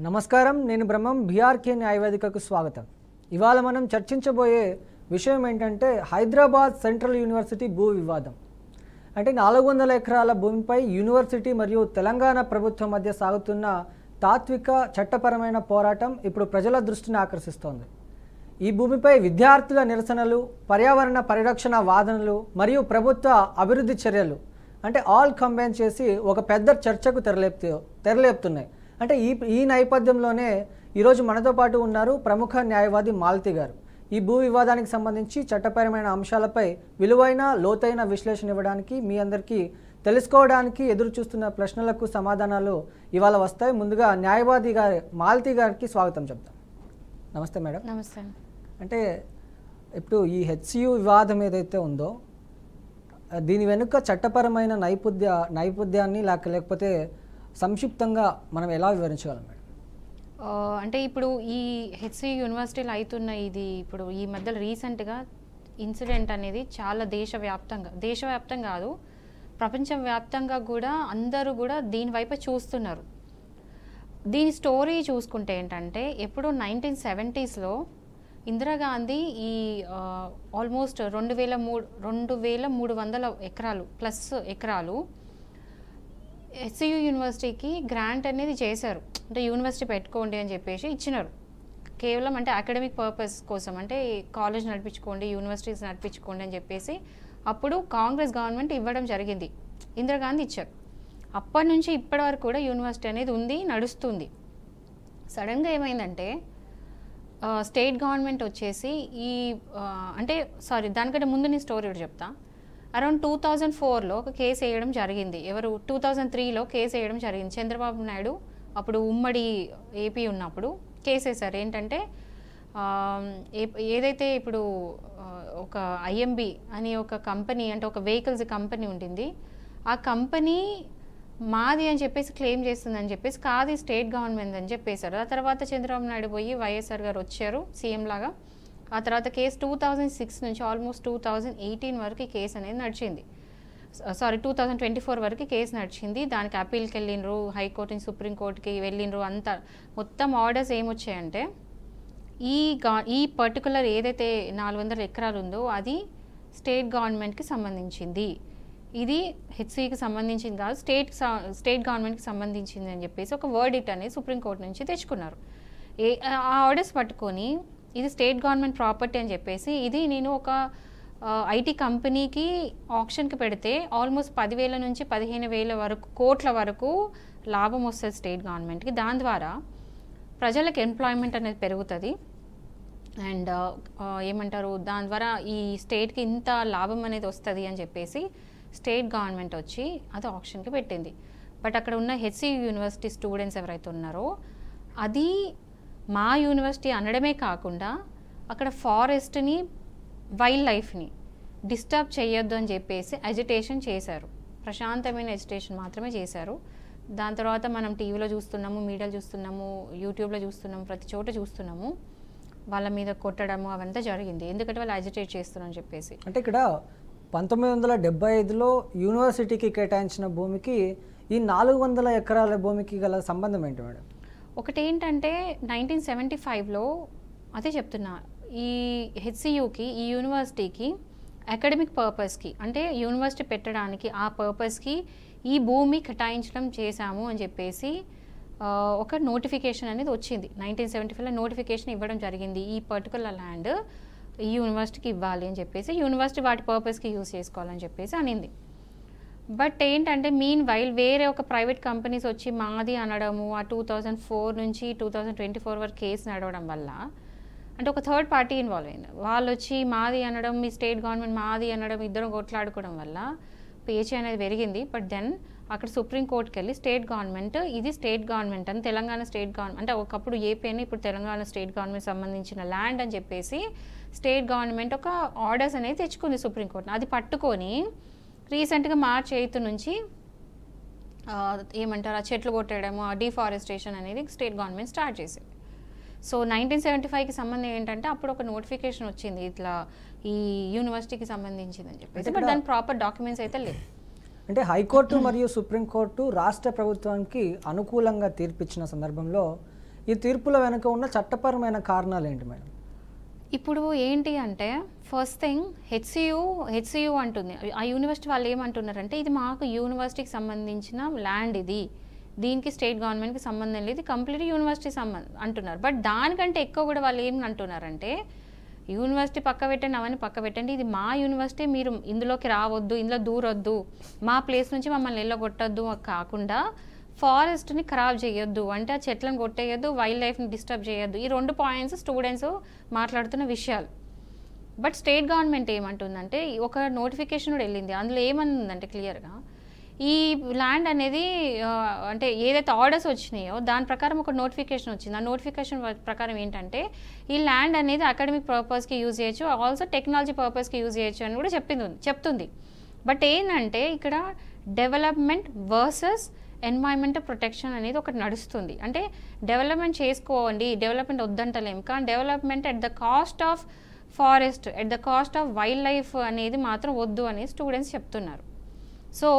నమస్కారం, నేను బ్రహ్మం. బీఆర్కే న్యాయవేదికకు స్వాగతం. ఇవాళ మనం చర్చించబోయే విషయం ఏంటంటే హైదరాబాద్ సెంట్రల్ యూనివర్సిటీ భూ వివాదం. అంటే 400 ఎకరాల భూమిపై యూనివర్సిటీ మరియు తెలంగాణ ప్రభుత్వం మధ్య సాగుతున్న తాత్విక చట్టపరమైన పోరాటం ఇప్పుడు ప్రజల దృష్టిని ఆకర్షిస్తోంది. ఈ భూమిపై విద్యార్థుల నిరసనలు, పర్యావరణ పరిరక్షణ వాదనలు మరియు ప్రభుత్వ అభివృద్ధి చర్యలు అంటే ఆల్ కంబైన్ చేసి ఒక పెద్ద చర్చకు తెరలేపుతున్నాయి. అంటే ఈ నేపథ్యంలోనే ఈరోజు మనతో పాటు ఉన్నారు ప్రముఖ న్యాయవాది మాలతి గారు. ఈ భూ వివాదానికి సంబంధించి చట్టపరమైన అంశాలపై విలువైన లోతైన విశ్లేషణ ఇవ్వడానికి, మీ అందరికీ తెలుసుకోవడానికి ఎదురు చూస్తున్న ప్రశ్నలకు సమాధానాలు ఇవాళ వస్తాయి. ముందుగా న్యాయవాది గారి మాలతి గారికి స్వాగతం చెప్తాం. నమస్తే మేడం. నమస్తే. అంటే ఇప్పుడు ఈ హెచ్సియు వివాదం ఏదైతే ఉందో దీని వెనుక చట్టపరమైన నైపుణ్యాన్ని లేకపోతే సంక్షిప్తంగా మనం ఎలా వివరించగలం మేడం? అంటే ఇప్పుడు ఈ హెచ్సియు యూనివర్సిటీలో అవుతున్న ఇది ఇప్పుడు ఈ మధ్యలో రీసెంట్గా ఇన్సిడెంట్ అనేది చాలా దేశవ్యాప్తంగా కాదు, ప్రపంచవ్యాప్తంగా కూడా అందరూ కూడా దీనివైపు చూస్తున్నారు. దీని స్టోరీ చూసుకుంటే ఏంటంటే ఎప్పుడు 1970s ఇందిరాగాంధీ ఈ ఆల్మోస్ట్ 2300 ఎకరాలు ప్లస్ ఎకరాలు హెచ్సియు యూనివర్సిటీకి గ్రాంట్ అనేది చేశారు. అంటే యూనివర్సిటీ పెట్టుకోండి అని చెప్పేసి ఇచ్చినారు. కేవలం అంటే అకాడమిక్ పర్పస్ కోసం, అంటే కాలేజ్ నడిపించుకోండి, యూనివర్సిటీస్ నడిపించుకోండి అని చెప్పేసి అప్పుడు కాంగ్రెస్ గవర్నమెంట్ ఇవ్వడం జరిగింది. ఇందిరాగాంధీ ఇచ్చారు. అప్పటి నుంచి ఇప్పటి వరకు కూడా యూనివర్సిటీ అనేది ఉంది, నడుస్తుంది. సడన్గా ఏమైందంటే స్టేట్ గవర్నమెంట్ వచ్చేసి దానికంటే ముందు నేను స్టోరీ ఒకటి చెప్తా. అరౌండ్ 2004లో ఒక కేసు వేయడం జరిగింది. 2003లో కేసు వేయడం జరిగింది. చంద్రబాబు నాయుడు అప్పుడు ఉమ్మడి ఏపీ ఉన్నప్పుడు కేసు వేశారు. ఏంటంటే ఏదైతే ఇప్పుడు ఒక ఐఎంబి అని ఒక కంపెనీ, అంటే ఒక వెహికల్స్ కంపెనీ ఉంటుంది, ఆ కంపెనీ మాది అని చెప్పేసి క్లెయిమ్ చేస్తుందని చెప్పేసి కాదు స్టేట్ గవర్నమెంట్ అని చెప్పేశారు. ఆ తర్వాత చంద్రబాబు నాయుడు పోయి వైఎస్ఆర్ గారు వచ్చారు సీఎం లాగా. ఆ తర్వాత కేసు 2006 నుంచి ఆల్మోస్ట్ 2018 వరకు కేసు అనేది నడిచింది. 2024 వరకు కేసు నడిచింది. దానికి అప్పీల్కి వెళ్ళిండ్రు, హైకోర్టు నుంచి సుప్రీంకోర్టుకి వెళ్ళిండ్రు. అంతా మొత్తం ఆర్డర్స్ ఏమొచ్చాయంటే ఈ పర్టికులర్ ఏదైతే 400 ఎకరాలు ఉందో అది స్టేట్ గవర్నమెంట్కి సంబంధించింది, ఇది హెచ్సికి సంబంధించింది కాదు, స్టేట్ గవర్నమెంట్కి సంబంధించింది అని చెప్పేసి ఒక వర్డిక్ట్ అనేది సుప్రీంకోర్టు నుంచి తెచ్చుకున్నారు. ఆ ఆర్డర్స్ పట్టుకొని ఇది స్టేట్ గవర్నమెంట్ ప్రాపర్టీ అని చెప్పేసి ఇది నేను ఒక ఐటీ కంపెనీకి ఆప్షన్కి పెడితే ఆల్మోస్ట్ 10,000 నుంచి 15,000 కోట్ల వరకు లాభం వస్తుంది స్టేట్ గవర్నమెంట్కి. దాని ద్వారా ప్రజలకు ఎంప్లాయ్మెంట్ అనేది పెరుగుతుంది. అండ్ దాని ద్వారా ఈ స్టేట్కి ఇంత లాభం అనేది వస్తుంది అని చెప్పేసి స్టేట్ గవర్నమెంట్ వచ్చి అది ఆప్షన్కి పెట్టింది. బట్ అక్కడ ఉన్న హెచ్సియు యూనివర్సిటీ స్టూడెంట్స్ ఎవరైతే ఉన్నారో అది మా యూనివర్సిటీ అనడమే కాకుండా అక్కడ ఫారెస్ట్ని, వైల్డ్ లైఫ్ని డిస్టర్బ్ చేయొద్దు అని చెప్పేసి అజిటేషన్ చేశారు. ప్రశాంతమైన అజిటేషన్ మాత్రమే చేశారు. దాని తర్వాత మనం టీవీలో చూస్తున్నాము, మీడియాలో చూస్తున్నాము, యూట్యూబ్లో చూస్తున్నాము, ప్రతి చోట చూస్తున్నాము వాళ్ళ మీద కొట్టడము అవంతా జరిగింది. ఎందుకంటే వాళ్ళు అజిటేట్ చేస్తున్నారని చెప్పేసి. అంటే ఇక్కడ 1975లో యూనివర్సిటీకి కేటాయించిన భూమికి ఈ 400 ఎకరాల భూమికి గల సంబంధం ఏంటి మేడం? ఒకటేంటంటే 1975లో అదే చెప్తున్నా, ఈ హెచ్సియుకి, ఈ యూనివర్సిటీకి అకాడమిక్ పర్పస్కి, అంటే యూనివర్సిటీ పెట్టడానికి ఆ పర్పస్కి ఈ భూమి కేటాయించడం చేశాము అని చెప్పేసి ఒక నోటిఫికేషన్ అనేది వచ్చింది. 1975లో నోటిఫికేషన్ ఇవ్వడం జరిగింది. ఈ పర్టికులర్ ల్యాండ్ ఈ యూనివర్సిటీకి ఇవ్వాలి అని చెప్పేసి, యూనివర్సిటీ వాటి పర్పస్కి యూజ్ చేసుకోవాలని చెప్పేసి అనింది. బట్ ఏంటంటే మీన్ వైల్ వేరే ఒక ప్రైవేట్ కంపెనీస్ వచ్చి మాది అనడము, ఆ 2004 నుంచి 2024 వరకు కేసు నడవడం వల్ల, అంటే ఒక థర్డ్ పార్టీ ఇన్వాల్వ్ అయింది. వాళ్ళు వచ్చి మాది అనడం, మీ స్టేట్ గవర్నమెంట్ మాది అనడం, ఇద్దరం కొట్లాడుకోవడం వల్ల పేచీ అనేది పెరిగింది. బట్ దెన్ అక్కడ సుప్రీంకోర్టుకి వెళ్ళి స్టేట్ గవర్నమెంట్, ఇది స్టేట్ గవర్నమెంట్ అని, తెలంగాణ స్టేట్ గవర్నమెంట్ అంటే ఒకప్పుడు ఏపీ అని ఇప్పుడు తెలంగాణ స్టేట్ గవర్నమెంట్ సంబంధించిన ల్యాండ్ అని చెప్పేసి స్టేట్ గవర్నమెంట్ ఒక ఆర్డర్స్ అనేది తెచ్చుకుంది సుప్రీంకోర్టు. అది పట్టుకొని రీసెంట్గా March 8 నుంచి ఆ చెట్లు కొట్టడము, ఆ డిఫారెస్టేషన్ అనేది స్టేట్ గవర్నమెంట్ స్టార్ట్ చేసింది. సో 1975కి సంబంధం ఏంటంటే అప్పుడు ఒక నోటిఫికేషన్ వచ్చింది ఇట్లా ఈ యూనివర్సిటీకి సంబంధించింది అని చెప్పేసి. బట్ దాని ప్రాపర్ డాక్యుమెంట్స్ అయితే లేవు. అంటే హైకోర్టు మరియు సుప్రీంకోర్టు రాష్ట్ర ప్రభుత్వానికి అనుకూలంగా తీర్పిచ్చిన సందర్భంలో ఈ తీర్పుల వెనుక ఉన్న చట్టపరమైన కారణాలు ఏంటి మేడం? ఇప్పుడు ఏంటి అంటే ఫస్ట్ థింగ్ హెచ్సియు అంటుంది. ఆ యూనివర్సిటీ వాళ్ళు ఏమంటున్నారంటే ఇది మాకు యూనివర్సిటీకి సంబంధించిన ల్యాండ్, దీనికి స్టేట్ గవర్నమెంట్కి సంబంధం లేదు, కంప్లీట్ యూనివర్సిటీ సంబంధం అంటున్నారు. బట్ దానికంటే ఎక్కువ కూడా వాళ్ళు ఏం అంటున్నారంటే యూనివర్సిటీ పక్క పెట్టండి, అవన్నీ పక్క పెట్టండి, ఇది మా యూనివర్సిటీ, మీరు ఇందులోకి రావద్దు, ఇందులో దూరొద్దు, మా ప్లేస్ నుంచి మమ్మల్ని వెళ్ళగొట్టద్దు కాకుండా ఫారెస్ట్ని ఖరాబ్ చేయొద్దు, అంటే ఆ చెట్లను కొట్టేయద్దు, వైల్డ్ లైఫ్ని డిస్టర్బ్ చేయొద్దు. ఈ 2 పాయింట్స్ స్టూడెంట్స్ మాట్లాడుతున్న విషయాలు. బట్ స్టేట్ గవర్నమెంట్ ఏమంటుందంటే ఒక నోటిఫికేషన్ కూడా వెళ్ళింది, అందులో ఏమనుందంటే క్లియర్గా ఈ ల్యాండ్ అనేది అంటే ఏదైతే ఆర్డర్స్ వచ్చినాయో దాని ప్రకారం ఒక నోటిఫికేషన్ వచ్చింది. ఆ నోటిఫికేషన్ ప్రకారం ఏంటంటే ఈ ల్యాండ్ అనేది అకాడమిక్ పర్పస్కి యూజ్ చేయొచ్చు, ఆల్సో టెక్నాలజీ పర్పస్కి యూజ్ చేయొచ్చు అని కూడా చెప్తుంది. బట్ ఏంటంటే ఇక్కడ డెవలప్మెంట్ వర్సెస్ ఎన్వైరన్మెంటల్ ప్రొటెక్షన్ అనేది ఒకటి నడుస్తుంది. అంటే డెవలప్మెంట్ చేసుకోండి, డెవలప్మెంట్ వద్దంటలేం, కానీ development at the cost of forest, at the cost of wild life అనేది మాత్రం వద్దు అని స్టూడెంట్స్ చెప్తున్నారు. సో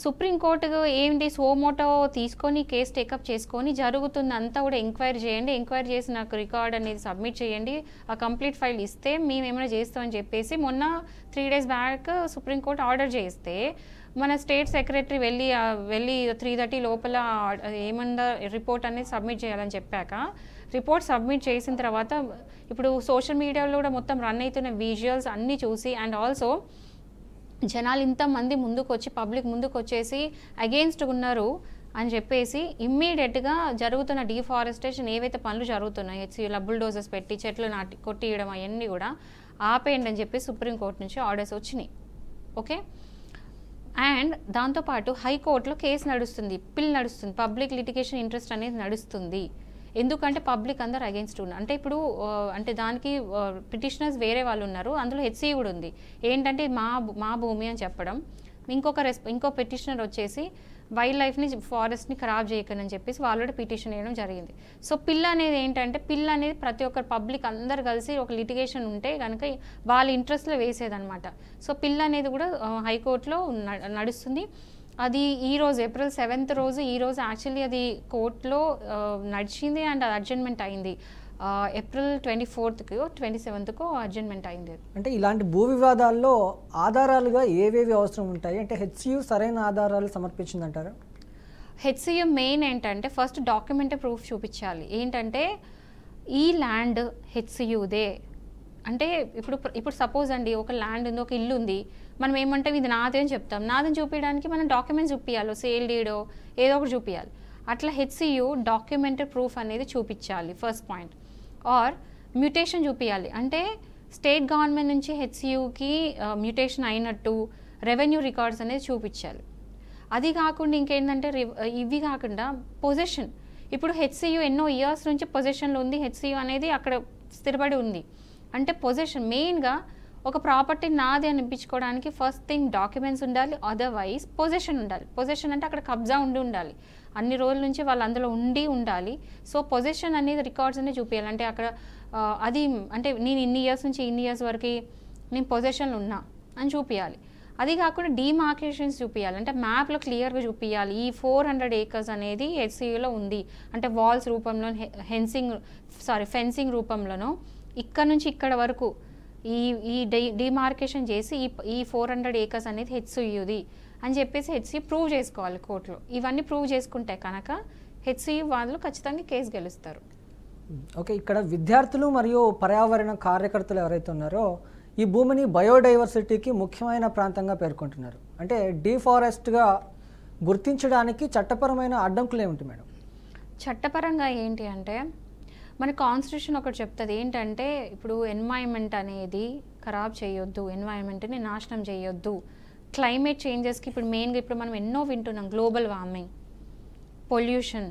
సుప్రీంకోర్టు ఏంటి సోమోటో తీసుకొని కేసు టేకప్ చేసుకొని జరుగుతుంది అంతా కూడా ఎంక్వైరీ చేయండి, ఎంక్వైరీ చేసి నాకు రికార్డ్ అనేది సబ్మిట్ చేయండి, ఆ కంప్లీట్ ఫైల్ ఇస్తే మేము ఏమైనా చేస్తామని చెప్పేసి మొన్న 3 days బ్యాక్ సుప్రీంకోర్టు ఆర్డర్ చేస్తే మన స్టేట్ సెక్రటరీ వెళ్ళి 3:30 లోపల ఏమన్నా రిపోర్ట్ అనేది సబ్మిట్ చేయాలని చెప్పాక రిపోర్ట్ సబ్మిట్ చేసిన తర్వాత ఇప్పుడు సోషల్ మీడియాలో కూడా మొత్తం రన్ అవుతున్న విజువల్స్ అన్నీ చూసి అండ్ ఆల్సో జనాలు ఇంతమంది ముందుకు వచ్చి పబ్లిక్ ముందుకు వచ్చేసి అగెయిన్స్ట్ ఉన్నారు అని చెప్పేసి ఇమ్మీడియట్గా జరుగుతున్న డిఫారెస్టేషన్ ఏవైతే పనులు జరుగుతున్నాయి హెచ్సియులో బుల్డోజర్స్ పెట్టి చెట్లు కొట్టియడం అవన్నీ కూడా ఆపేయండి అని చెప్పి సుప్రీంకోర్టు నుంచి ఆర్డర్స్ వచ్చినాయి. ఓకే, అండ్ దాంతోపాటు హైకోర్టులో కేసు నడుస్తుంది, నడుస్తుంది, పబ్లిక్ లిటిగేషన్ ఇంట్రెస్ట్ అనేది నడుస్తుంది. ఎందుకంటే పబ్లిక్ అందరు అగెన్స్ట్ ఉన్నారు. అంటే ఇప్పుడు అంటే దానికి పిటిషనర్స్ వేరే వాళ్ళు ఉన్నారు, అందులో హెచ్సియు కూడా ఉంది. ఏంటంటే మా భూమి అని చెప్పడం, ఇంకో పిటిషనర్ వచ్చేసి వైల్డ్ లైఫ్ని ఫారెస్ట్ని ఖరాబ్ చేయకని చెప్పేసి వాళ్ళు పిటిషన్ వేయడం జరిగింది. సో అనేది ఏంటంటే అనేది ప్రతి ఒక్కరు పబ్లిక్ అందరు కలిసి ఒక లిటిగేషన్ ఉంటే కనుక వాళ్ళ ఇంట్రెస్ట్లో వేసేదనమాట. సో అనేది కూడా హైకోర్టులో నడుస్తుంది. అది ఈరోజు April 7th రోజు ఈరోజు యాక్చువల్లీ అది కోర్టులో నడిచింది అండ్ అది అడ్జర్న్మెంట్ అయింది. April 24th 27th అడ్జర్న్మెంట్ అయింది. అంటే ఇలాంటి భూ వివాదాల్లో ఆధారాలుగా ఏవేవి అవసరం ఉంటాయి? అంటే హెచ్సియు సరైన ఆధారాలు సమర్పించిందంటారా? హెచ్సియు మెయిన్ ఏంటంటే ఫస్ట్ డాక్యుమెంటరీ ప్రూఫ్ చూపించాలి. ఏంటంటే ఈ ల్యాండ్ హెచ్సియుదే అంటే ఇప్పుడు సపోజ్ అండి ఒక ల్యాండ్ ఉంది, ఒక ఇల్లు ఉంది, మనం ఏమంటాం ఇది నాదే అని చెప్తాం. నాదని చూపించడానికి మనం డాక్యుమెంట్స్ చూపించాలి, సేల్ డీడో ఏదో ఒకటి చూపించాలి. అట్లా హెచ్సియు డాక్యుమెంటరీ ప్రూఫ్ అనేది చూపించాలి ఫస్ట్ పాయింట్. ఆర్ మ్యూటేషన్ చూపించాలి, అంటే స్టేట్ గవర్నమెంట్ నుంచి హెచ్సియుకి మ్యూటేషన్ అయినట్టు రెవెన్యూ రికార్డ్స్ అనేది చూపించాలి. అది కాకుండా ఇంకేంటంటే ఇవి కాకుండా పొజిషన్, ఇప్పుడు హెచ్సియు ఎన్నో ఇయర్స్ నుంచి పొజిషన్లో ఉంది, హెచ్సియు అనేది అక్కడ స్థిరపడి ఉంది. అంటే పొజిషన్ మెయిన్గా ఒక ప్రాపర్టీ నాది అనిపించుకోవడానికి ఫస్ట్ థింగ్ డాక్యుమెంట్స్ ఉండాలి, అదర్వైజ్ పొజిషన్ ఉండాలి. పొజిషన్ అంటే అక్కడ కబ్జా ఉండాలి, అన్ని రోజుల నుంచి వాళ్ళు అందులో ఉండాలి. సో పొజిషన్ అనేది రికార్డ్స్ అనేది చూపించాలి. అంటే అక్కడ అది అంటే నేను ఇన్ని ఇయర్స్ నుంచి ఇన్ని ఇయర్స్ వరకు నేను పొజిషన్లో ఉన్నా అని చూపించాలి. అది కాకుండా డిమార్కేషన్స్ చూపించాలి, అంటే మ్యాప్లో క్లియర్గా చూపించాలి ఈ 400 acres అనేది హెచ్సియులో ఉంది, అంటే వాల్స్ రూపంలో ఫెన్సింగ్ రూపంలోనో ఇక్కడ నుంచి ఇక్కడ వరకు ఈ డిమార్కేషన్ చేసి ఈ 400 acres అనేది హెచ్సియుది అని చెప్పేసి హెచ్సియు ప్రూవ్ చేసుకోవాలి కోర్టులో. ఇవన్నీ ప్రూవ్ చేసుకుంటే కనుక హెచ్సియు వాళ్ళు ఖచ్చితంగా కేసు గెలుస్తారు. ఓకే, ఇక్కడ విద్యార్థులు మరియు పర్యావరణ కార్యకర్తలు ఎవరైతే ఉన్నారో ఈ భూమిని బయోడైవర్సిటీకి ముఖ్యమైన ప్రాంతంగా పేర్కొంటున్నారు. అంటే డిఫారెస్ట్గా గుర్తించడానికి చట్టపరమైన అడ్డంకులు ఏమిటి మేడం? చట్టపరంగా ఏంటి అంటే మన కాన్స్టిట్యూషన్ ఒకటి చెప్తుంది ఏంటంటే ఇప్పుడు ఎన్వైరన్మెంట్ అనేది ఖరాబ్ చేయొద్దు, ఎన్వైరన్మెంట్ని నాశనం చేయొద్దు. క్లైమేట్ చేంజెస్కి ఇప్పుడు మెయిన్గా ఇప్పుడు మనం ఎన్నో వింటున్నాం, గ్లోబల్ వార్మింగ్, పొల్యూషన్,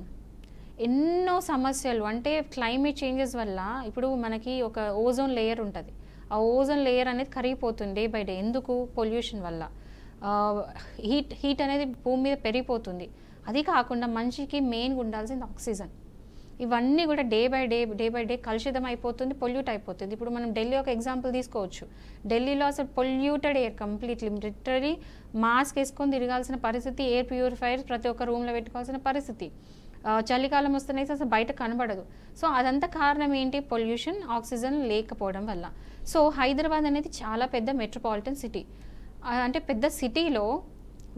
ఎన్నో సమస్యలు. అంటే క్లైమేట్ చేంజెస్ వల్ల ఇప్పుడు మనకి ఒక ఓజోన్ లేయర్ ఉంటుంది, ఆ ఓజోన్ లేయర్ అనేది కరిగిపోతుంది డే బై డే. ఎందుకు? పొల్యూషన్ వల్ల హీట్ అనేది భూమి మీద పెరిగిపోతుంది. అది కాకుండా మనిషికి మెయిన్గా ఉండాల్సింది ఆక్సిజన్. ఇవన్నీ కూడా డే బై డే కలుషితం అయిపోతుంది, పొల్యూట్ అయిపోతుంది. ఇప్పుడు మనం ఢిల్లీ ఒక ఎగ్జాంపుల్ తీసుకోవచ్చు. ఢిల్లీలో అసలు polluted air completely, literally mask వేసుకొని తిరగాల్సిన పరిస్థితి, ఎయిర్ ప్యూరిఫైయర్స్ ప్రతి ఒక్క రూమ్లో పెట్టుకోవాల్సిన పరిస్థితి. చలికాలం వస్తేనే అసలు బయట కనబడదు. సో అదంతా కారణం ఏంటి? పొల్యూషన్, ఆక్సిజన్ లేకపోవడం వల్ల. సో హైదరాబాద్ అనేది చాలా పెద్ద మెట్రోపాలిటన్ సిటీ. అంటే పెద్ద సిటీలో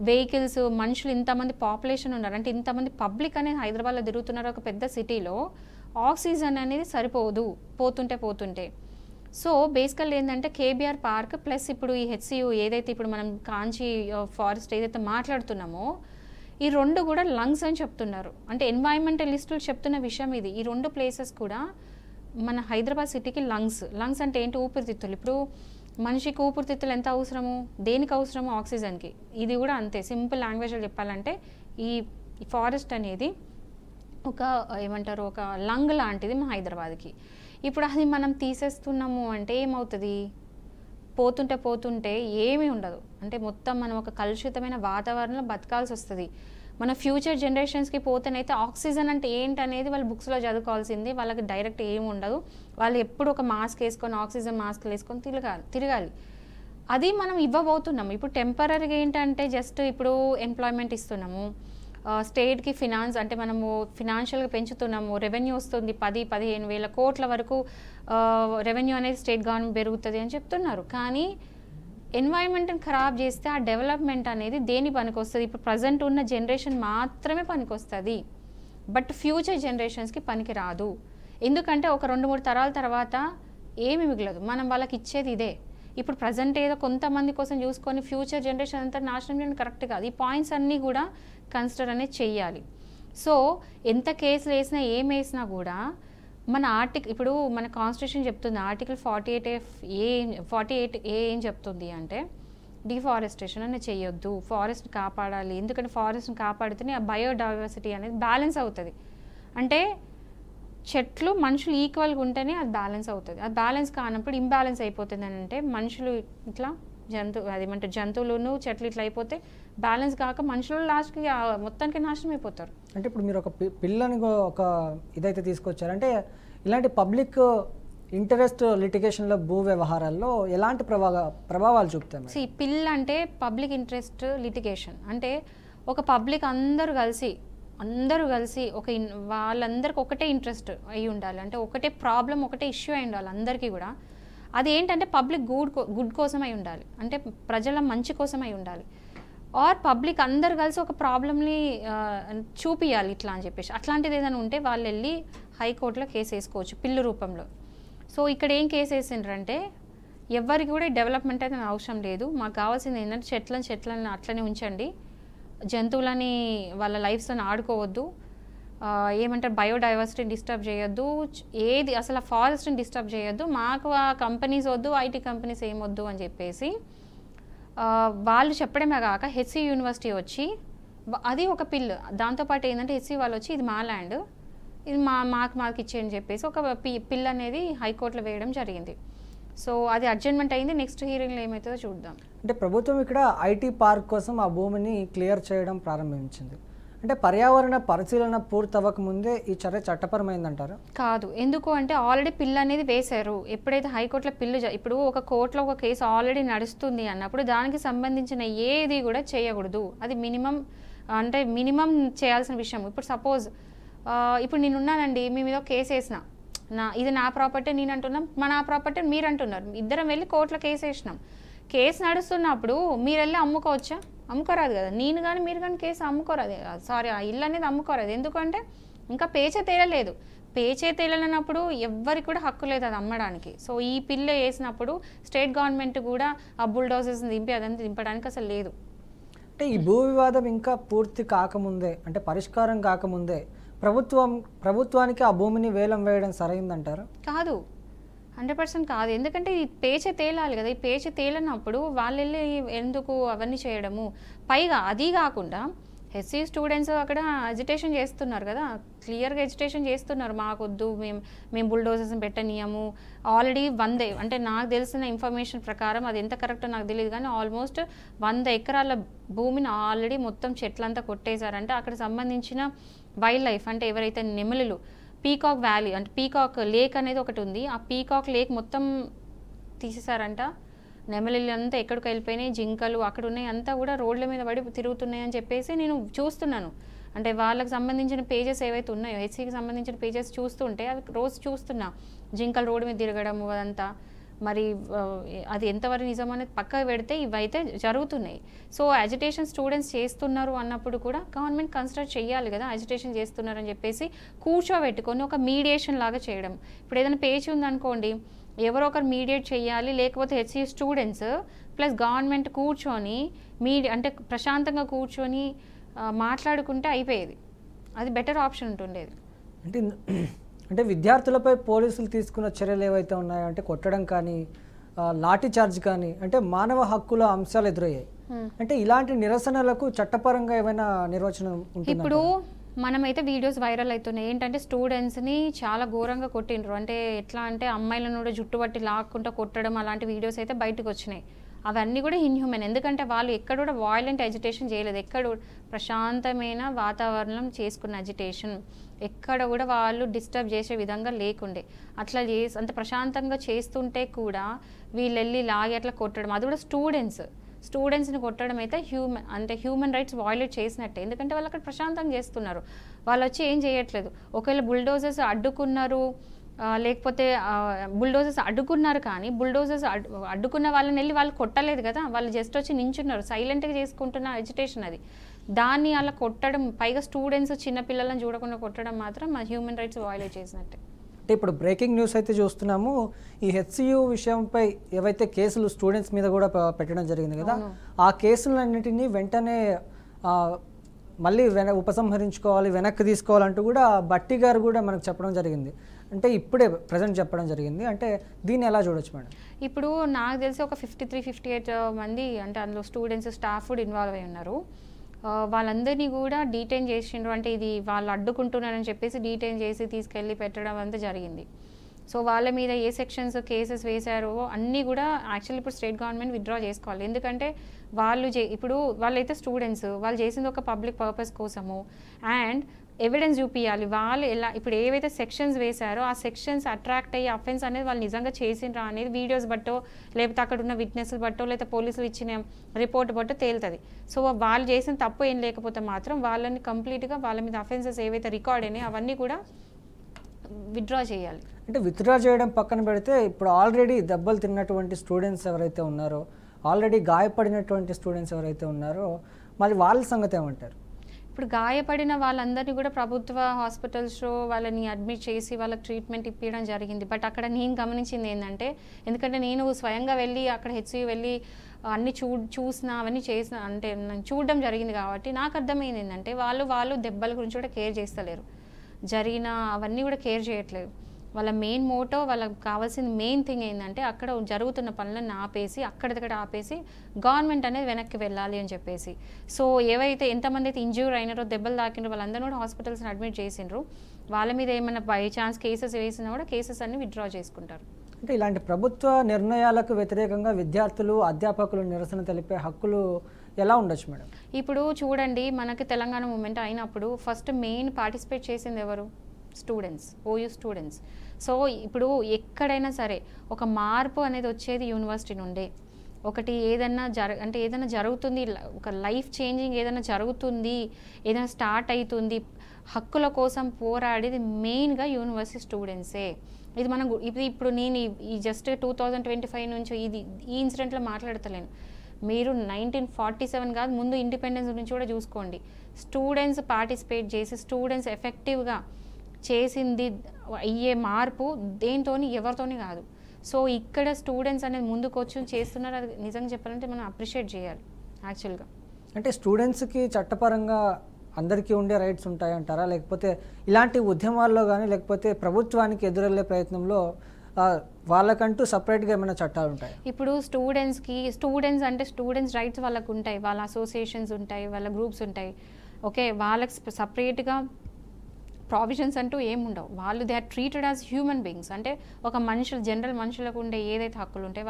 వెహికల్స్, మనుషులు ఇంతమంది పాపులేషన్ ఉన్నారు, అంటే ఇంతమంది పబ్లిక్ అనేది హైదరాబాద్లో తిరుగుతున్నారు. ఒక పెద్ద సిటీలో ఆక్సిజన్ అనేది సరిపోదు పోతుంటే. సో బేసికల్ ఏంటంటే కేబీఆర్ పార్క్ ప్లస్ ఇప్పుడు ఈ హెచ్సియు ఏదైతే ఇప్పుడు మనం కాంచి ఫారెస్ట్ ఏదైతే మాట్లాడుతున్నామో, ఈ రెండు కూడా లంగ్స్ అని చెప్తున్నారు. అంటే ఎన్వైరన్మెంటలిస్టులు చెప్తున్న విషయం ఇది. ఈ రెండు ప్లేసెస్ కూడా మన హైదరాబాద్ సిటీకి లంగ్స్ అంటే ఏంటి? ఊపిరితిత్తులు. ఇప్పుడు మనిషికి ఊపిరితిత్తులు ఎంత అవసరము? దేనికి అవసరము? ఆక్సిజన్కి. ఇది కూడా అంతే. సింపుల్ లాంగ్వేజ్లో చెప్పాలంటే ఈ ఫారెస్ట్ అనేది ఒక ఏమంటారు, ఒక లంగ్ లాంటిది మా హైదరాబాద్కి. ఇప్పుడు అది మనం తీసేస్తున్నాము అంటే ఏమవుతుంది? పోతుంటే ఏమీ ఉండదు. అంటే మొత్తం మనం ఒక కలుషితమైన వాతావరణంలో బతకాల్సి వస్తుంది. మన ఫ్యూచర్ జనరేషన్స్కి పోతేనైతే ఆక్సిజన్ అంటే ఏంటనేది వాళ్ళు బుక్స్లో చదువుకోవాల్సింది. వాళ్ళకి డైరెక్ట్ ఏమి ఉండదు. వాళ్ళు ఎప్పుడు ఒక మాస్క్ వేసుకొని, ఆక్సిజన్ మాస్క్లు వేసుకొని తిరగాలి. అది మనం ఇవ్వబోతున్నాము. ఇప్పుడు టెంపరీగా ఏంటంటే జస్ట్ ఇప్పుడు ఎంప్లాయ్మెంట్ ఇస్తున్నాము, స్టేట్కి ఫినాన్స్ అంటే మనము ఫినాన్షియల్గా పెంచుతున్నాము, రెవెన్యూ వస్తుంది 10-15 వేల కోట్ల వరకు రెవెన్యూ అనేది స్టేట్ గవర్నమెంట్ పెరుగుతుంది అని చెప్తున్నారు. కానీ ఎన్వైరన్మెంట్ని ఖరాబ్ చేస్తే ఆ డెవలప్మెంట్ అనేది దేని పనికొస్తుంది? ఇప్పుడు ప్రజెంట్ ఉన్న జనరేషన్ మాత్రమే పనికొస్తుంది, బట్ ఫ్యూచర్ జనరేషన్స్కి పనికి రాదు. ఎందుకంటే ఒక 2-3 తరాల తర్వాత ఏమి మిగలదు. మనం వాళ్ళకి ఇచ్చేది ఇదే. ఇప్పుడు ప్రజెంట్ ఏదో కొంతమంది కోసం చూసుకొని ఫ్యూచర్ జనరేషన్ అంతా నాశనం చేయడం కరెక్ట్ కాదు. ఈ పాయింట్స్ అన్నీ కూడా కన్సిడర్ అనేది చెయ్యాలి. సో ఎంత కేసులు వేసినా ఏం వేసినా కూడా మన ఇప్పుడు మన కాన్స్టిట్యూషన్ చెప్తుంది, ఆర్టికల్ 48A ఏం చెప్తుంది అంటే డిఫారెస్టేషన్ అనేది చేయొద్దు, ఫారెస్ట్ కాపాడాలి. ఎందుకంటే ఫారెస్ట్ని కాపాడితేనే ఆ బయోడైవర్సిటీ అనేది బ్యాలెన్స్ అవుతుంది. అంటే చెట్లు మనుషులు ఈక్వల్గా ఉంటేనే అది బ్యాలెన్స్ అవుతుంది. అది బ్యాలెన్స్ కానప్పుడు ఇంబ్యాలెన్స్ అయిపోతుంది. అని అంటే మనుషులు ఇట్లా అదేమంటే జంతువులను చెట్లు ఇట్లా అయిపోతే బ్యాలెన్స్ కాక మనుషులు లాస్ట్కి మొత్తానికి నాశనం అయిపోతారు. అంటే ఇప్పుడు మీరు ఒక పిల్లని ఒక ఇదైతే తీసుకొచ్చారు, అంటే ఇలాంటి పబ్లిక్ ఇంటరెస్ట్ లిటిగేషన్లో భూ వ్యవహారాల్లో ఎలాంటి ప్రభావాలు చూపుతాయి? పిల్ అంటే పబ్లిక్ ఇంట్రెస్ట్ లిటిగేషన్ అంటే ఒక పబ్లిక్ అందరూ కలిసి వాళ్ళందరికీ ఒకటే ఇంట్రెస్ట్ అయి ఉండాలి. అంటే ఒకటే ప్రాబ్లం, ఒకటే ఇష్యూ అయి ఉండాలి అందరికీ కూడా. అది ఏంటంటే పబ్లిక్ గుడ్ కోసం అయి ఉండాలి, అంటే ప్రజల మంచి కోసం అయి ఉండాలి. ఆర్ పబ్లిక్ అందరు కలిసి ఒక ప్రాబ్లమ్ని చూపియాలి ఇట్లా అని చెప్పేసి. అట్లాంటిది ఏదైనా ఉంటే వాళ్ళు వెళ్ళి హైకోర్టులో కేసు వేసుకోవచ్చు పిల్లు రూపంలో. సో ఇక్కడ ఏం కేసు వేసిండ్రంటే ఎవరికి కూడా డెవలప్మెంట్ అయితే అవసరం లేదు, మాకు కావాల్సింది ఏంటంటే చెట్లను అట్లనే ఉంచండి, జంతువులని వాళ్ళ లైఫ్స్తో ఆడుకోవద్దు, ఏమంటారు బయోడైవర్సిటీని డిస్టర్బ్ చేయొద్దు, ఏది అసలు ఆ ఫారెస్ట్ని డిస్టర్బ్ చేయొద్దు, మాకు ఆ కంపెనీస్ వద్దు, ఐటీ కంపెనీస్ ఏమొద్దు అని చెప్పేసి వాళ్ళు చెప్పడమే కాక హెచ్సి యూనివర్సిటీ వచ్చి అది ఒక పిల్, దాంతోపాటు ఏంటంటే హెచ్సి వాళ్ళు వచ్చి ఇది మా ల్యాండ్, ఇది మాకు ఇచ్చేయని చెప్పేసి ఒక పిల్ అనేది హైకోర్టులో వేయడం జరిగింది. సో అది అడ్జర్న్మెంట్ అయింది. నెక్స్ట్ హీరింగ్లో ఏమవుతుందో చూద్దాం. అంటే ప్రభుత్వం ఇక్కడ ఐటీ పార్క్ కోసం ఆ భూమిని క్లియర్ చేయడం ప్రారంభించింది. అంటే పర్యావరణ పరిశీలన పూర్తవ్వక ముందే ఈ చర్య చట్టపరమైందంటారు? కాదు. ఎందుకు అంటే ఆల్రెడీ పిల్ అనేది వేశారు. ఎప్పుడైతే హైకోర్టులో ఇప్పుడు ఒక కోర్టులో ఒక కేసు ఆల్రెడీ నడుస్తుంది అన్నప్పుడు దానికి సంబంధించిన ఏది కూడా చేయకూడదు. అది మినిమం చేయాల్సిన విషయం. ఇప్పుడు సపోజ్ ఇప్పుడు నేనున్నానండి, మీ మీద కేసు వేసిన, ఇది నా ప్రాపర్టీ నేను అంటున్నాం, నా ప్రాపర్టీ మీరు అంటున్నారు, ఇద్దరం వెళ్ళి కోర్టులో కేసు వేసినాం. కేసు నడుస్తున్నప్పుడు మీరు వెళ్ళి అమ్ముకోవచ్చా? అమ్ముకోరాదు కదా. నేను కానీ మీరు కానీ కేసు అమ్ముకోరాదు, సారీ ఆ ఇల్లు అనేది అమ్ముకోరాదు. ఎందుకంటే ఇంకా పేచే తేలలేదు. పేచే తేలనప్పుడు ఎవ్వరికి కూడా హక్కు లేదు అది అమ్మడానికి. సో ఈ పిల్ల వేసినప్పుడు స్టేట్ గవర్నమెంట్ కూడా ఆ బుల్డోజర్స్ అదంతా దింపడానికి అసలు లేదు. అంటే ఈ భూ వివాదం ఇంకా పూర్తి కాకముందే, అంటే పరిష్కారం కాకముందే ప్రభుత్వానికి ఆ భూమిని వేలం వేయడం సరైందంటారు? కాదు, 100% కాదు. ఎందుకంటే ఈ పేచే తేలాలి కదా. ఈ పేచే తేలినప్పుడు వాళ్ళు వెళ్ళి ఎందుకు అవన్నీ చేయడము? పైగా అది కాకుండా హెచ్సి స్టూడెంట్స్ అక్కడ ఎజిటేషన్ చేస్తున్నారు కదా, క్లియర్గా ఎజిటేషన్ చేస్తున్నారు, మాకొద్దు, మేము బుల్డోజర్స్ని పెట్టనీయము. ఆల్రెడీ 100, అంటే నాకు తెలిసిన ఇన్ఫర్మేషన్ ప్రకారం, అది ఎంత కరెక్టో నాకు తెలియదు కానీ ఆల్మోస్ట్ 100 ఎకరాల భూమిని ఆల్రెడీ మొత్తం చెట్లంతా కొట్టేశారంటే అక్కడ సంబంధించిన వైల్డ్ లైఫ్, అంటే ఎవరైతే నెమలులు, పీకాక్ వ్యాలీ అంటే పీకాక్ లేక్ అనేది ఒకటి ఉంది, ఆ పీకాక్ లేక్ మొత్తం తీసేశారంట. నెమలిలు అంతా ఎక్కడికి వెళ్ళిపోయినాయి, జింకలు అక్కడ ఉన్నాయి, అంతా కూడా రోడ్ల మీద పడి తిరుగుతున్నాయి అని చెప్పేసి నేను చూస్తున్నాను. అంటే వాళ్ళకి సంబంధించిన పేజెస్ ఏవైతే ఉన్నాయో హెచ్సికి సంబంధించిన పేజెస్ చూస్తుంటే అవి రోజు చూస్తున్నా, జింకల్ రోడ్డు మీద తిరగడం అదంతా. మరి అది ఎంతవరకు నిజం అనేది పక్కకు పెడితే ఇవైతే జరుగుతున్నాయి. సో అజిటేషన్ స్టూడెంట్స్ చేస్తున్నారు అన్నప్పుడు కూడా గవర్నమెంట్ కన్సిడర్ చేయాలి కదా, అజిటేషన్ చేస్తున్నారని చెప్పేసి కూర్చోబెట్టుకొని ఒక మీడియేషన్ లాగా చేయడం. ఇప్పుడు ఏదైనా పేజీ ఉందనుకోండి, ఎవరో ఒకరు మీడియేట్ చేయాలి, లేకపోతే హెచ్సి స్టూడెంట్స్ ప్లస్ గవర్నమెంట్ కూర్చొని అంటే ప్రశాంతంగా కూర్చొని మాట్లాడుకుంటే అయిపోయేది. అది బెటర్ ఆప్షన్ ఉంటుండేది. అంటే విద్యార్థులపై పోలీసులు తీసుకున్న చర్యలు ఏవైతే ఉన్నాయో, అంటే కొట్టడం కానీ లాఠీ చార్జ్ కానీ, అంటే మానవ హక్కుల అంశాలు ఎదురయ్యాయి. అంటే ఇలాంటి నిరసనలకు చట్టపరంగా ఏమైనా నిర్వచనం ఉంటుంది? ఇప్పుడు మనమైతే వీడియోస్ వైరల్ అవుతున్నాయి ఏంటంటే స్టూడెంట్స్ని చాలా ఘోరంగా కొట్టిండ్రు. అంటే ఎట్లా అంటే అమ్మాయిలను కూడా జుట్టుబట్టి లాక్కుంటూ కొట్టడం, అలాంటి వీడియోస్ అయితే బయటకు వచ్చినాయి. అవన్నీ కూడా ఇన్హ్యూమన్. ఎందుకంటే వాళ్ళు ఎక్కడ కూడా వాయిలెంట్ అజిటేషన్ చేయలేదు, ఎక్కడ ప్రశాంతమైన వాతావరణం చేసుకున్న అజిటేషన్, ఎక్కడ కూడా వాళ్ళు డిస్టర్బ్ చేసే విధంగా లేకుండే. అట్లా అంత ప్రశాంతంగా చేస్తుంటే కూడా వీళ్ళు వెళ్ళి లాగి అట్లా కొట్టడం, అది కూడా స్టూడెంట్స్ని కొట్టడం అయితే హ్యూమన్ రైట్స్ వయలేట్ చేసినట్టే. ఎందుకంటే వాళ్ళు అక్కడ ప్రశాంతంగా చేస్తున్నారు, వాళ్ళు వచ్చి ఏం చేయట్లేదు. ఒకవేళ బుల్డోజర్స్ అడ్డుకున్నారు, లేకపోతే బుల్డోజర్స్ అడ్డుకున్నారు, కానీ బుల్డోజర్స్ అడ్డుకున్న వాళ్ళని వెళ్ళి వాళ్ళు కొట్టలేదు కదా, వాళ్ళు జస్ట్ వచ్చి నించున్నారు, సైలెంట్గా చేసుకుంటున్న ఎజిటేషన్ అది. దాన్ని అలా కొట్టడం, పైగా స్టూడెంట్స్ చిన్నపిల్లలను చూడకుండా కొట్టడం మాత్రం హ్యూమన్ రైట్స్ వయలేట్ చేసినట్టే. అంటే ఇప్పుడు బ్రేకింగ్ న్యూస్ అయితే చూస్తున్నాము, ఈ హెచ్సియు విషయంపై ఏవైతే కేసులు స్టూడెంట్స్ మీద కూడా పెట్టడం జరిగింది కదా, ఆ కేసులన్నింటినీ వెంటనే మళ్ళీ ఉపసంహరించుకోవాలి, వెనక్కి తీసుకోవాలంటూ కూడా బట్టి గారు కూడా మనకు చెప్పడం జరిగింది. అంటే ఇప్పుడే ప్రజెంట్ చెప్పడం జరిగింది. అంటే దీన్ని ఎలా చూడొచ్చు మేడం? ఇప్పుడు నాకు తెలిసి ఒక 53-58 మంది, అంటే అందులో స్టూడెంట్స్, స్టాఫ్ కూడా ఇన్వాల్వ్ అయి ఉన్నారు. వాళ్ళందరినీ కూడా డీటైన్ చేసిండ్రు. అంటే ఇది వాళ్ళు అడ్డుకుంటున్నారని చెప్పేసి డీటైన్ చేసి తీసుకెళ్ళి పెట్టడం అంతా జరిగింది. సో వాళ్ళ మీద ఏ సెక్షన్స్ కేసెస్ వేశారో అన్నీ కూడా యాక్చువల్లీ ఇప్పుడు స్టేట్ గవర్నమెంట్ విత్డ్రా చేసుకోవాలి. ఎందుకంటే వాళ్ళు ఇప్పుడు వాళ్ళైతే స్టూడెంట్స్, వాళ్ళు చేసింది ఒక పబ్లిక్ పర్పస్ కోసము, అండ్ ఎవిడెన్స్ చూపించాలి. వాళ్ళు ఎలా ఇప్పుడు ఏవైతే సెక్షన్స్ వేశారో ఆ సెక్షన్స్ అట్రాక్ట్ అయ్యి అఫెన్స్ అనేది వాళ్ళు నిజంగా చేసిండ్రా అనేది వీడియోస్ బట్టో, లేకపోతే అక్కడ ఉన్న విట్నెస్లు బట్టో, లేకపోతే పోలీసులు ఇచ్చిన రిపోర్ట్ బట్టో తేలుతుంది. సో వాళ్ళు చేసిన తప్పు ఏం లేకపోతే మాత్రం వాళ్ళని కంప్లీట్గా వాళ్ళ మీద అఫెన్సెస్ ఏవైతే రికార్డ్ అయినాయి అవన్నీ కూడా విత్డ్రా చేయాలి. అంటే విత్డ్రా చేయడం పక్కన పెడితే, ఇప్పుడు ఆల్రెడీ దెబ్బలు తిన్నటువంటి స్టూడెంట్స్ ఎవరైతే ఉన్నారో, ఆల్రెడీ గాయపడినటువంటి స్టూడెంట్స్ ఎవరైతే ఉన్నారో, మళ్ళీ వాళ్ళ సంగతి ఏమంటారు? ఇప్పుడు గాయపడిన వాళ్ళందరినీ కూడా ప్రభుత్వ హాస్పిటల్స్లో వాళ్ళని అడ్మిట్ చేసి వాళ్ళకి ట్రీట్మెంట్ ఇప్పించడం జరిగింది. బట్ అక్కడ నేను గమనించింది ఏంటంటే, ఎందుకంటే నేను స్వయంగా వెళ్ళి అక్కడ హెచ్సియు వెళ్ళి అన్ని చూసిన అవన్నీ చేసిన, అంటే చూడడం జరిగింది కాబట్టి నాకు అర్థమైంది ఏంటంటే వాళ్ళు దెబ్బల గురించి కూడా కేర్ చేస్తలేరు, జరిగిన అవన్నీ కూడా కేర్ చేయట్లేదు. వాళ్ళ మెయిన్ మోటో, వాళ్ళకి కావాల్సిన మెయిన్ థింగ్ ఏంటంటే అక్కడ జరుగుతున్న పనులను ఆపేసి అక్కడిక్కడ ఆపేసి గవర్నమెంట్ అనేది వెనక్కి వెళ్ళాలి అని చెప్పేసి. సో ఏవైతే ఎంతమంది అయితే ఇంజ్యూర్ అయినారో, దెబ్బలు తాకినారో, వాళ్ళందరూ కూడా హాస్పిటల్స్ని అడ్మిట్ చేసిండ్రు. వాళ్ళ మీద ఏమైనా బై ఛాన్స్ కేసెస్ వేసినా కూడా కేసెస్ అన్ని విత్డ్రా చేసుకుంటారు. అంటే ఇలాంటి ప్రభుత్వ నిర్ణయాలకు వ్యతిరేకంగా విద్యార్థులు, అధ్యాపకులు నిరసన తెలిపే హక్కులు ఎలా ఉండొచ్చు మేడం? ఇప్పుడు చూడండి, మనకి తెలంగాణ మూమెంట్ అయినప్పుడు ఫస్ట్ మెయిన్ పార్టిసిపేట్ చేసింది ఎవరు? Students, OU students. సో ఇప్పుడు ఎక్కడైనా సరే ఒక మార్పు అనేది వచ్చేది యూనివర్సిటీ నుండే. ఒకటి ఏదైనా అంటే ఏదైనా జరుగుతుంది, ఒక లైఫ్ చేంజింగ్ ఏదైనా జరుగుతుంది, ఏదైనా స్టార్ట్ అవుతుంది, హక్కుల కోసం పోరాడేది మెయిన్గా యూనివర్సిటీ స్టూడెంట్సే. ఇది మనం ఇప్పుడు నేను ఈ జస్ట్ 2025 నుంచి ఈ ఇన్సిడెంట్లో మాట్లాడతలేను. మీరు 1947 కాదు, ముందు ఇండిపెండెన్స్ గురించి కూడా చూసుకోండి. స్టూడెంట్స్ పార్టిసిపేట్ చేసి స్టూడెంట్స్ ఎఫెక్టివ్గా చేసింది అయ్యే మార్పు దేంతోని ఎవరితోని కాదు. సో ఇక్కడ స్టూడెంట్స్ అనేది ముందుకు వచ్చి చేస్తున్నారు, అది నిజంగా చెప్పాలంటే మనం అప్రిషియేట్ చేయాలి యాక్చువల్గా. అంటే స్టూడెంట్స్కి చట్టపరంగా అందరికీ ఉండే రైట్స్ ఉంటాయంటారా, లేకపోతే ఇలాంటి ఉద్యమాల్లో కానీ లేకపోతే ప్రభుత్వానికి ఎదురెళ్ళే ప్రయత్నంలో వాళ్ళకంటూ సపరేట్గా ఏమైనా చట్టాలు ఉంటాయి? ఇప్పుడు స్టూడెంట్స్ అంటే స్టూడెంట్స్ రైట్స్ వాళ్ళకు ఉంటాయి, వాళ్ళ అసోసియేషన్స్ ఉంటాయి, వాళ్ళ గ్రూప్స్ ఉంటాయి. ఓకే, వాళ్ళకి సపరేట్గా ప్రావిజన్స్ అంటూ ఏముండవు. వాళ్ళు they are treated as human beings. అంటే ఒక జనరల్ మనుషులకు ఉండే ఏదైతే హక్కులు ఉంటాయో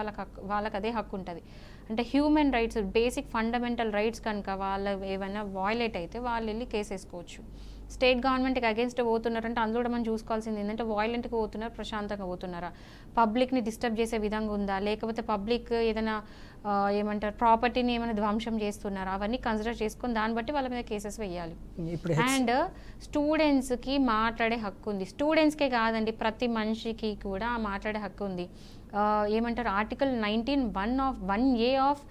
వాళ్ళకి అదే హక్కు ఉంటుంది. అంటే human rights, basic fundamental rights కనుక వాళ్ళు ఏమైనా వయలేట్ అయితే వాళ్ళు వెళ్ళి కేసు వేసుకోవచ్చు. స్టేట్ గవర్నమెంట్కి అగేన్స్ట్ పోతున్నారంటే అందులో కూడా మనం చూసుకోవాల్సింది ఏంటంటే వాయిలెంట్గా పోతున్నారు, ప్రశాంతంగా పోతున్నారా, పబ్లిక్ని డిస్టర్బ్ చేసే విధంగా ఉందా, లేకపోతే పబ్లిక్ ఏదైనా ఏమంటారు ప్రాపర్టీని ఏమైనా ధ్వంసం చేస్తున్నారా, అవన్నీ కన్సిడర్ చేసుకొని దాన్ని బట్టి వాళ్ళ మీద కేసెస్ వేయాలి. అండ్ స్టూడెంట్స్కి మాట్లాడే హక్కు ఉంది. స్టూడెంట్స్కే కాదండి, ప్రతి మనిషికి కూడా మాట్లాడే హక్కు ఉంది. ఏమంటారు ఆర్టికల్ 19(1)(1)(a) ఆఫ్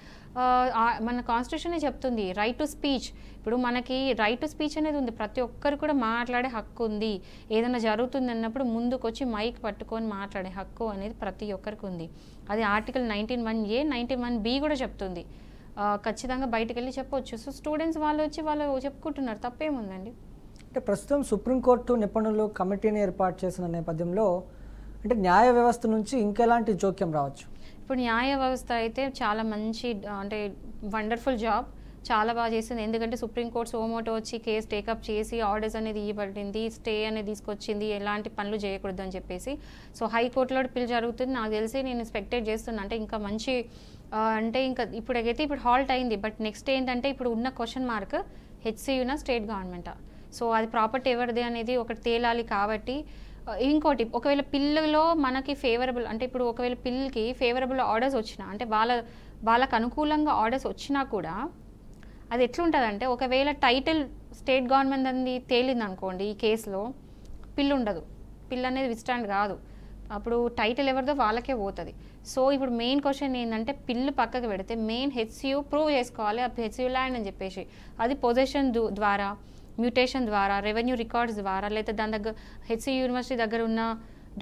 మన కాన్స్టిట్యూషనే చెప్తుంది రైట్ టు స్పీచ్. ఇప్పుడు మనకి రైట్ టు స్పీచ్ అనేది ఉంది, ప్రతి ఒక్కరు కూడా మాట్లాడే హక్కు ఉంది. ఏదైనా జరుగుతుంది అన్నప్పుడు ముందుకు వచ్చి మైక్ పట్టుకొని మాట్లాడే హక్కు అనేది ప్రతి ఒక్కరికి ఉంది. అది ఆర్టికల్ 19(1)(a), 19(1)(b) కూడా చెప్తుంది. ఖచ్చితంగా బయటకు వెళ్ళి చెప్పవచ్చు. సో స్టూడెంట్స్ వాళ్ళు వచ్చి వాళ్ళు చెప్పుకుంటున్నారు, తప్పేముందండి. అంటే ప్రస్తుతం సుప్రీంకోర్టు నిపుణులు కమిటీని ఏర్పాటు చేసిన నేపథ్యంలో అంటే న్యాయ వ్యవస్థ నుంచి ఇంకెలాంటి జోక్యం రావచ్చు? ఇప్పుడు న్యాయ వ్యవస్థ అయితే చాలా మంచి అంటే వండర్ఫుల్ జాబ్, చాలా బాగా చేసింది. ఎందుకంటే సుప్రీంకోర్టు సోమోటో వచ్చి కేసు టేకప్ చేసి ఆర్డర్స్ అనేది ఇవ్వబడింది, స్టే అనేది తీసుకొచ్చింది, ఎలాంటి పనులు చేయకూడదు అని చెప్పేసి. సో హైకోర్టులో పిల్ జరుగుతుంది. నాకు తెలిసి నేను ఎక్స్పెక్టేట్ చేస్తున్నా అంటే ఇంకా మంచి అంటే ఇంకా ఇప్పుడు హాల్ట్ అయింది. బట్ నెక్స్ట్ ఏంటంటే ఇప్పుడు ఉన్న క్వశ్చన్ మార్క్ హెచ్సియునా స్టేట్ గవర్నమెంటా. సో అది ప్రాపర్టీ ఎవరిది అనేది ఒకటి తేలాలి. కాబట్టి ఇంకోటి ఒకవేళ పిల్లలో మనకి ఫేవరబుల్ అంటే ఇప్పుడు ఒకవేళ పిల్లకి ఫేవరబుల్ ఆర్డర్స్ వచ్చినా అంటే వాళ్ళకు అనుకూలంగా ఆర్డర్స్ వచ్చినా కూడా అది ఎట్లుంటుందంటే ఒకవేళ టైటిల్ స్టేట్ గవర్నమెంట్ అనేది తేలింది అనుకోండి ఈ కేసులో, పిల్లు ఉండదు, పిల్లు అనేది విస్టాండ్ కాదు, అప్పుడు టైటిల్ ఎవరిదో వాళ్ళకే పోతుంది. సో ఇప్పుడు మెయిన్ క్వశ్చన్ ఏంటంటే పిల్లు పక్కకు పెడితే మెయిన్ హెచ్సియు ప్రూవ్ చేసుకోవాలి ఆ హెచ్సియు ల్యాండ్ అని చెప్పేసి. అది పొజిషన్ ద్వారా, మ్యూటేషన్ ద్వారా, రెవెన్యూ రికార్డ్స్ ద్వారా, లేదా దాని దగ్గర హెచ్సియు యూనివర్సిటీ దగ్గర ఉన్న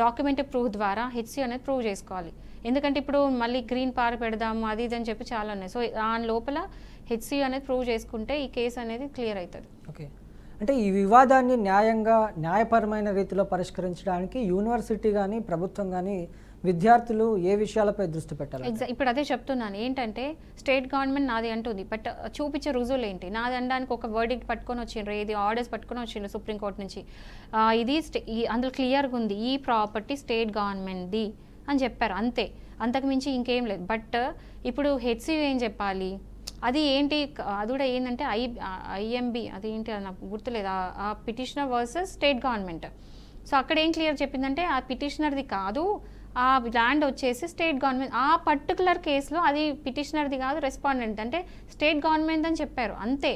డాక్యుమెంట్ ప్రూఫ్ ద్వారా హెచ్సియు అనేది ప్రూవ్ చేసుకోవాలి. ఎందుకంటే ఇప్పుడు మళ్ళీ గ్రీన్ పార్క్ పెడదాము అది ఇది అని చెప్పి చాలా ఉన్నాయి. సో దాని లోపల హెచ్సియు అనేది ప్రూవ్ చేసుకుంటే ఈ కేసు అనేది క్లియర్ అవుతుంది. ఓకే, అంటే ఈ వివాదాన్ని న్యాయంగా న్యాయపరమైన రీతిలో పరిష్కరించడానికి యూనివర్సిటీ కానీ ప్రభుత్వం కానీ విద్యార్థులు ఏ విషయాలపై దృష్టి పెట్టాలి? ఇప్పుడు అదే చెప్తున్నాను ఏంటంటే స్టేట్ గవర్నమెంట్ నాది అంటుంది, బట్ చూపించే రుజువులు ఏంటి? నాది అనడానికి ఒక వర్డిక్ట్ పట్టుకొని వచ్చిండ్రు, ఇది ఆర్డర్స్ పట్టుకొని వచ్చిండ్రు సుప్రీంకోర్టు నుంచి, ఇది అందులో క్లియర్గా ఉంది ఈ ప్రాపర్టీ స్టేట్ గవర్నమెంట్ది అని చెప్పారు, అంతే, అంతకుమించి ఇంకేం లేదు. బట్ ఇప్పుడు హెచ్సియు ఏం చెప్పాలి, అది ఏంటి, అది కూడా ఏంటంటే ఐఎంబి అది ఏంటి అది నాకు గుర్తులేదు, ఆ petitioner versus state government. So అక్కడ ఏం క్లియర్ చెప్పిందంటే ఆ పిటిషనర్ది కాదు, ఆ ల్యాండ్ వచ్చేసి స్టేట్ గవర్నమెంట్, ఆ పర్టికులర్ కేసులో అది పిటిషనర్ది కాదు, రెస్పాండెంట్ అంటే స్టేట్ గవర్నమెంట్ అని చెప్పారు, అంతే.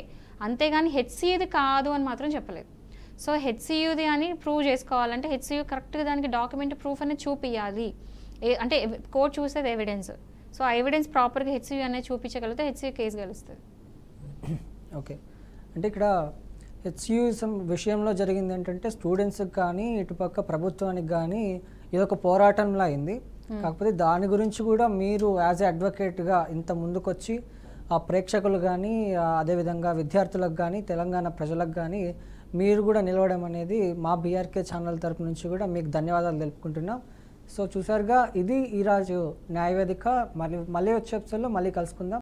అంతేగాని హెచ్సియుది కాదు అని మాత్రం చెప్పలేదు. సో హెచ్సియుది అని ప్రూవ్ చేసుకోవాలంటే హెచ్సియు కరెక్ట్గా దానికి డాక్యుమెంట్ ప్రూఫ్ అనేది చూపించాలి. అంటే కోర్టు చూసేది ఎవిడెన్స్. సో ఆ ఎవిడెన్స్ ప్రాపర్గా హెచ్సియు అనేది చూపించగలిగితే హెచ్సియు కేసు గెలుస్తుంది. ఓకే, అంటే ఇక్కడ హెచ్సియు విషయంలో జరిగింది ఏంటంటే స్టూడెంట్స్కి కానీ ఇటుపక్క ప్రభుత్వానికి కానీ ఇదొక పోరాటంలా అయింది. కాకపోతే దాని గురించి కూడా మీరు యాజ్ ఏ అడ్వకేట్గా ఇంత ముందుకొచ్చి ఆ ప్రేక్షకులు కానీ అదేవిధంగా విద్యార్థులకు కానీ తెలంగాణ ప్రజలకు కానీ మీరు కూడా నిలవడం అనేది మా బీఆర్కే ఛానల్ తరపు నుంచి కూడా మీకు ధన్యవాదాలు తెలుపుకుంటున్నాం. సో చూసారుగా, ఇది ఈరోజు న్యాయవేదిక. మళ్ళీ వచ్చే ఎపిసోడ్లో మళ్ళీ కలుసుకుందాం.